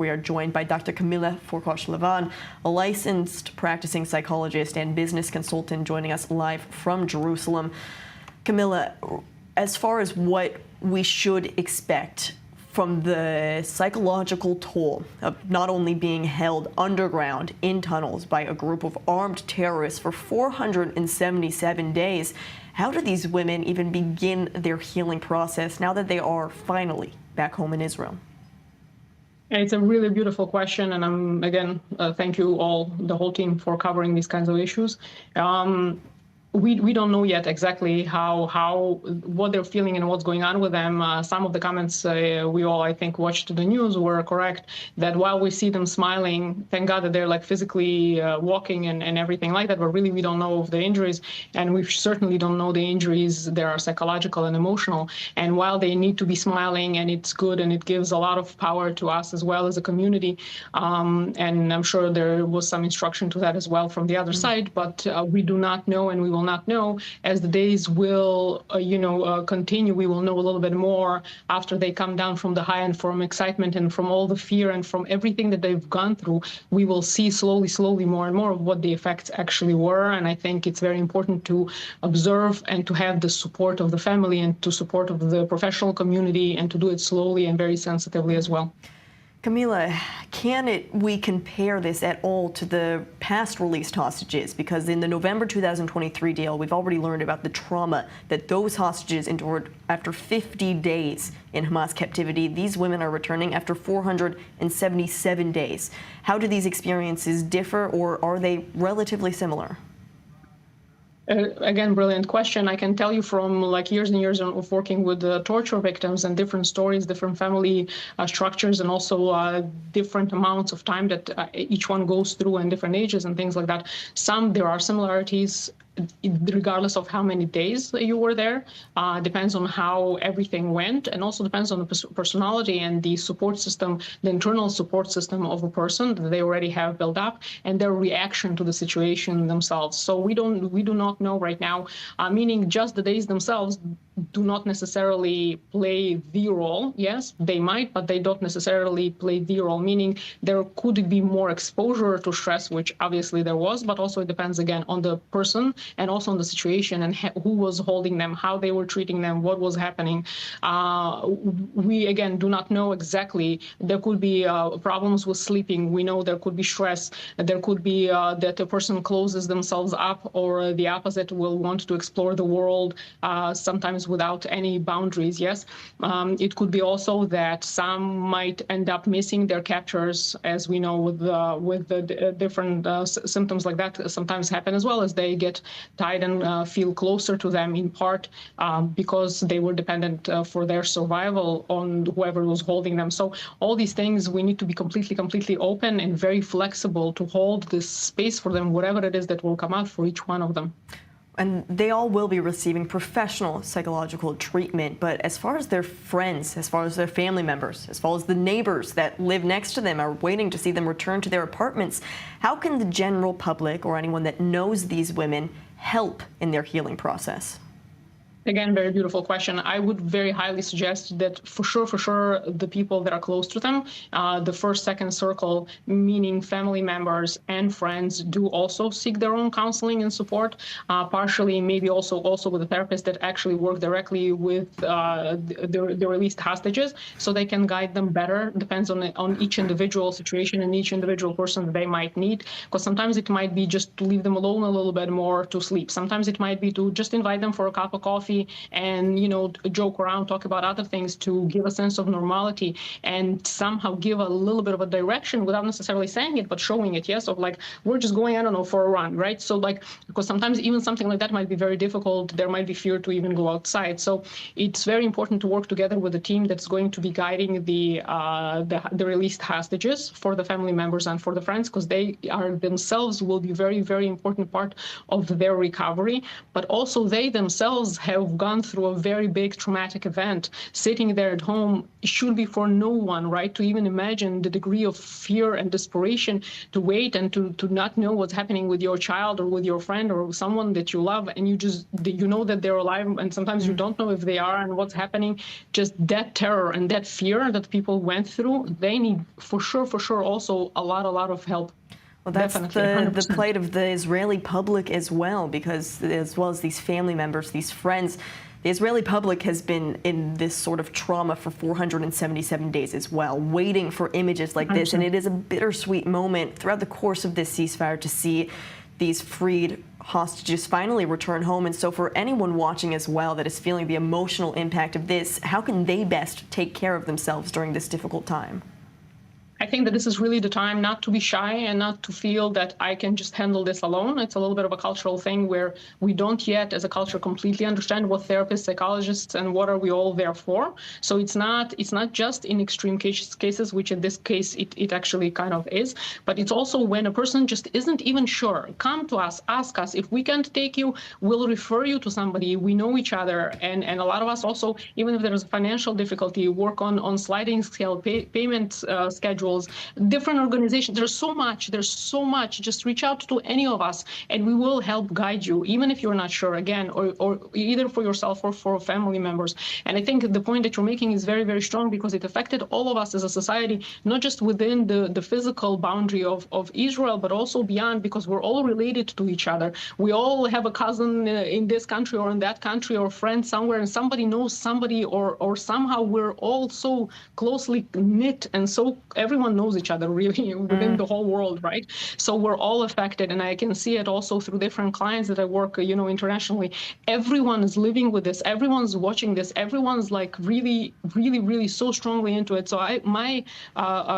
We are joined by Dr. Camilla Forkosh-Levan, a licensed practicing psychologist and business consultant, joining us live from Jerusalem. Camilla, as far as what we should expect from the psychological toll of not only being held underground in tunnels by a group of armed terrorists for 477 days, how do these women even begin their healing process now that they are finally back home in Israel? It's a really beautiful question, and again, thank you all, the whole team, for covering these kinds of issues. We don't know yet exactly what they're feeling and what's going on with them. Some of the comments we all, I think, watched the news were correct, that while we see them smiling, thank God that they're like physically walking and everything like that, but really we don't know of the injuries, and we certainly don't know the injuries. They are psychological and emotional, and while they need to be smiling, and it's good and it gives a lot of power to us as well as a community, and I'm sure there was some instruction to that as well from the other side, but we do not know, and we will not know. As the days will continue, we will know a little bit more after they come down from the high, and from excitement and from all the fear and from everything that they've gone through. We will see slowly more and more of what the effects actually were, and I think it's very important to observe and to have the support of the family and to support of the professional community, and to do it slowly and very sensitively as well. Camilla, can we compare this at all to the past released hostages? Because in the November 2023 deal, we've already learned about the trauma that those hostages endured after 50 days in Hamas captivity. These women are returning after 477 days. How do these experiences differ, or are they relatively similar? Again, brilliant question. I can tell you from like years and years of working with torture victims and different stories, different family structures, and also different amounts of time that each one goes through, and different ages and things like that. There are similarities regardless of how many days you were there. Depends on how everything went, and also depends on the personality and the support system, the internal support system of a person that they already have built up, and their reaction to the situation themselves. So we do not know right now, meaning just the days themselves do not necessarily play the role. Yes, they might, but they don't necessarily play the role, meaning there could be more exposure to stress, which obviously there was, but also it depends again on the person and also on the situation and who was holding them, how they were treating them, what was happening. We again do not know exactly. There could be problems with sleeping. We know there could be stress. There could be that the person closes themselves up, or the opposite, will want to explore the world, sometimes without any boundaries. Yes, it could be also that some might end up missing their captors, as we know with the different symptoms like that sometimes happen, as well as they get tied and feel closer to them, in part because they were dependent for their survival on whoever was holding them. So all these things, we need to be completely open and very flexible to hold this space for them, whatever it is that will come out for each one of them. And they all will be receiving professional psychological treatment, but as far as their friends, as far as their family members, as far as the neighbors that live next to them are waiting to see them return to their apartments, how can the general public or anyone that knows these women help in their healing process? Again, very beautiful question. I would very highly suggest that for sure, the people that are close to them, the first, second circle, meaning family members and friends, do also seek their own counseling and support, partially maybe also with a therapist that actually work directly with the released hostages, so they can guide them better. Depends on each individual situation and each individual person that they might need, because sometimes it might be just to leave them alone a little bit more to sleep. Sometimes it might be to just invite them for a cup of coffee and joke around, talk about other things, to give a sense of normality and somehow give a little bit of a direction without necessarily saying it, but showing it. Yes, of like, we're just going, I don't know, for a run, right? So like, because sometimes even something like that might be very difficult. There might be fear to even go outside. So it's very important to work together with a team that's going to be guiding the released hostages for the family members and for the friends, because they are themselves will be very important part of their recovery, but also they themselves have have gone through a very big traumatic event, sitting there at home, it should be for no one, right, to even imagine the degree of fear and desperation to wait and to not know what's happening with your child or with your friend or someone that you love, and you know that they're alive, and sometimes you don't know if they are and what's happening. Just that terror and that fear that people went through, they need for sure also a lot of help. Well, that's Definitely, the plight of the Israeli public as well, because as well as these family members, these friends, the Israeli public has been in this sort of trauma for 477 days as well, waiting for images like this. And it is a bittersweet moment throughout the course of this ceasefire to see these freed hostages finally return home. And so for anyone watching as well that is feeling the emotional impact of this, how can they best take care of themselves during this difficult time? I think that this is really the time not to be shy and not to feel that I can just handle this alone. It's a little bit of a cultural thing where we don't yet, as a culture, completely understand what therapists, psychologists, and what are we all there for. So it's not just in extreme cases, which in this case it actually kind of is, but it's also when a person just isn't even sure. Come to us, ask us. If we can't take you, we'll refer you to somebody. We know each other, and a lot of us also, even if there's a financial difficulty, work on sliding scale payment schedules. Different organizations. There's so much. Just reach out to any of us, and we will help guide you, even if you're not sure. Again, or either for yourself or for family members. And I think the point that you're making is very, very strong, because it affected all of us as a society, not just within the physical boundary of Israel, but also beyond, because we're all related to each other. We all have a cousin in this country or in that country, or a friend somewhere, and somebody knows somebody, or somehow we're all so closely knit, and so everyone knows each other really within the whole world, right? So we're all affected, and I can see it also through different clients that I work, internationally. Everyone is living with this. Everyone's watching this. Everyone's like really so strongly into it. So my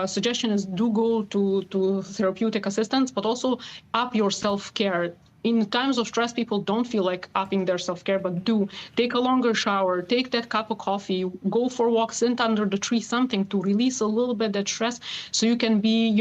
suggestion is do go to therapeutic assistance, but also up your self-care. In times of stress, people don't feel like upping their self-care, but do take a longer shower, take that cup of coffee, go for a walk, sit under the tree, something to release a little bit that stress, so you can be,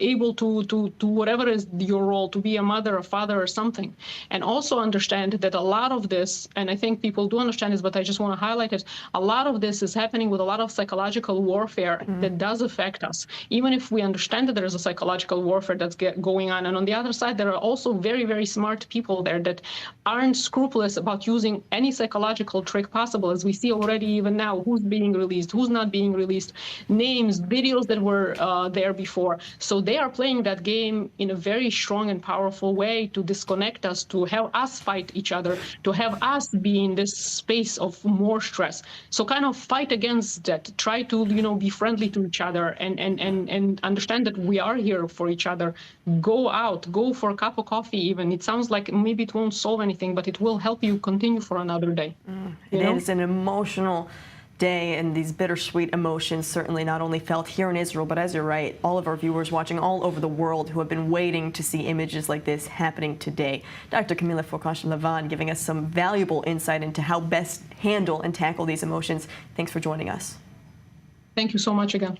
able to whatever is your role, to be a mother, a father, or something. And also understand that a lot of this, and I think people do understand this, but I just want to highlight it, a lot of this is happening with a lot of psychological warfare that does affect us. Even if we understand that there is a psychological warfare that's going on, and on the other side, there are also very, very smart people there that aren't scrupulous about using any psychological trick possible, as we see already even now, who's being released, who's not being released, names, videos that were there before. So they are playing that game in a very strong and powerful way to disconnect us, to have us fight each other, to have us be in this space of more stress. So kind of fight against that, try to, be friendly to each other, and understand that we are here for each other. Go out, go for a cup of coffee even. It sounds like maybe it won't solve anything, but it will help you continue for another day. It is an emotional day, and these bittersweet emotions certainly not only felt here in Israel, but as you're right, all of our viewers watching all over the world who have been waiting to see images like this happening today. Dr. Camilla Forkashn-Lavon giving us some valuable insight into how best handle and tackle these emotions. Thanks for joining us. Thank you so much again.